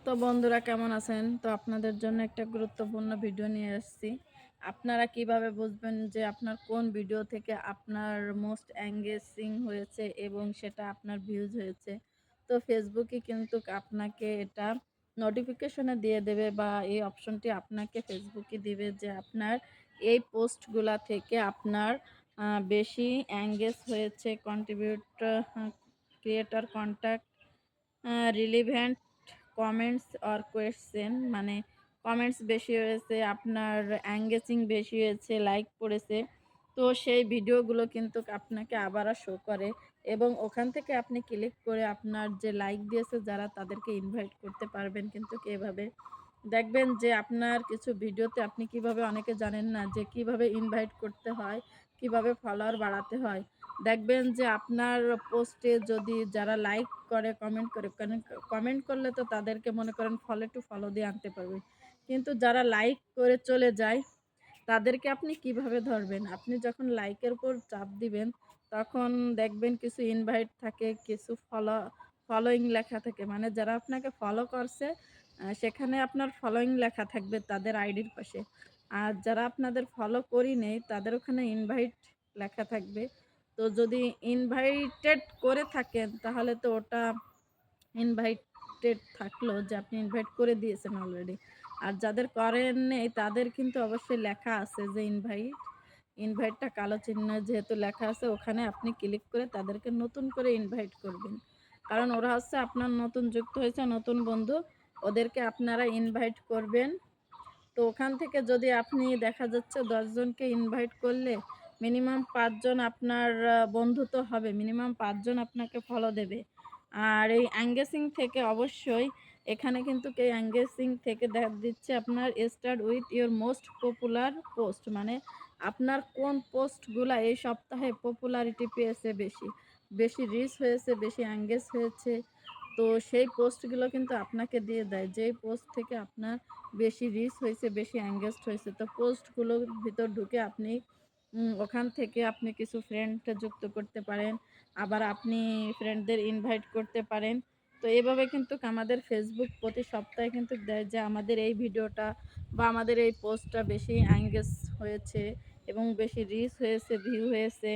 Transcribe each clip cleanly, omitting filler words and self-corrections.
তো বন্ধুরা কেমন আছেন? তো আপনাদের জন্য একটা গুরুত্বপূর্ণ ভিডিও নিয়ে এসেছি। আপনারা কিভাবে বুঝবেন যে আপনার কোন ভিডিও থেকে আপনার মোস্ট এঙ্গেজিং হয়েছে এবং সেটা আপনার ভিউজ হয়েছে। তো ফেসবুকে কিন্তু আপনাকে এটা নোটিফিকেশনে দিয়ে দেবে বা এই অপশনটি আপনাকে ফেসবুকে দিবে যে আপনার এই পোস্টগুলা থেকে আপনার বেশি এঙ্গেজ হয়েছে, contribute creator contact relevant comments or question, মানে কমেন্টস বেশি হয়েছে, আপনার এঙ্গেজিং বেশি হয়েছে, লাইক পড়েছে। তো সেই ভিডিওগুলো কিন্তু আপনাকে আবারও শো করে এবং ওখান থেকে আপনি ক্লিক করে আপনার যে লাইক দিয়েছে যারা তাদেরকে ইনভাইট করতে পারবেন কিন্তু এভাবে। দেখবেন যে আপনার কিছু ভিডিওতে আপনি কিভাবে, অনেকে জানেন না যে কিভাবে ইনভাইট করতে হয়, কিভাবে ফলোয়ার বাড়াতে হয়। দেখবেন যে আপনার পোস্টে যদি যারা লাইক করে, কমেন্ট করে, কারণ কমেন্ট করলে তো তাদেরকে মনে করেন ফলো টু ফলো দিয়ে আনতে পারবেন। কিন্তু যারা লাইক করে চলে যায় তাদেরকে আপনি কিভাবে ধরবেন? আপনি যখন লাইকের উপর চাপ দিবেন তখন দেখবেন কিছু ইনভাইট থাকে, কিছু ফলোইং লেখা থাকে। মানে যারা আপনাকে ফলো করছে সেখানে আপনার ফলোইং লেখা থাকবে তাদের আইডির পাশে। আর যারা আপনাদের ফলো করি নেই তাদের ওখানে ইনভাইট লেখা থাকবে। তো যদি ইনভাইটেড করে থাকেন তাহলে তো ওটা ইনভাইটেড থাকলো যে আপনি ইনভাইট করে দিয়েছেন অলরেডি। আর যাদের করেন নেই তাদের কিন্তু অবশ্যই লেখা আছে যে ইনভাইটটা কালো চিহ্ন যেহেতু লেখা আছে ওখানে আপনি ক্লিক করে তাদেরকে নতুন করে ইনভাইট করবেন। কারণ ওরা হচ্ছে আপনার নতুন যুক্ত হয়েছে, নতুন বন্ধু। ওদেরকে আপনারা ইনভাইট করবেন। তো ওখান থেকে যদি আপনি দেখা যাচ্ছে ১০ জনকে ইনভাইট করলে মিনিমাম ৫ জন আপনার বন্ধু তো হবে। মিনিমাম ৫ জন আপনাকে ফলো দেবে। আর এই এঙ্গেজিং থেকে অবশ্যই এখানে কিন্তু এই এঙ্গেজিং থেকে দেখা দিচ্ছে আপনার start with your most popular post, মানে আপনার কোন পোস্টগুলা এই সপ্তাহে পপুলারিটি পেয়েছে বেশি, বেশি রিচ হয়েছে, বেশি এঙ্গেজ হয়েছে। তো সেই পোস্টগুলো কিন্তু আপনাকে দিয়ে দেয় যেই পোস্ট থেকে আপনার বেশি রিচ হয়েছে, বেশি এঙ্গেজড হয়েছে। তো পোস্টগুলোর ভিতর ঢুকে আপনি ওখান থেকে আপনি কিছু ফ্রেন্ড যুক্ত করতে পারেন। আবার আপনি ফ্রেন্ডদের ইনভাইট করতে পারেন। তো এভাবে কিন্তু আমাদের ফেসবুক প্রতি সপ্তাহে কিন্তু দেয় যে আমাদের এই ভিডিওটা বা আমাদের এই পোস্টটা বেশি এঙ্গেজ হয়েছে এবং বেশি রিচ হয়েছে, ভিউ হয়েছে।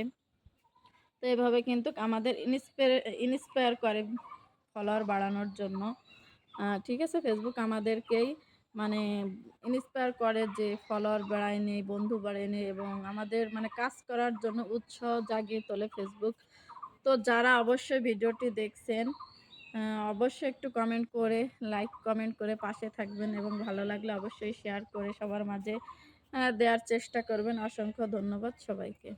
তো এভাবে কিন্তু আমাদের ইন্সপায়ার করে ফলোয়ার বাড়ানোর জন্য। ঠিক আছে? ফেসবুক আমাদেরকেই মানে ইন্সপায়ার করে যে ফলোয়ার বাড়ায় নেই, বন্ধু বাড়ায় নেই এবং আমাদের মানে কাজ করার জন্য উৎসাহ জাগিয়ে তোলে ফেসবুক। তো যারা অবশ্যই ভিডিওটি দেখছেন আ অবশ্যই একটু কমেন্ট করে, লাইক কমেন্ট করে পাশে থাকবেন এবং ভালো লাগলে অবশ্যই শেয়ার করে সবার মাঝে দেওয়ার চেষ্টা করবেন। অসংখ্য ধন্যবাদ সবাইকে।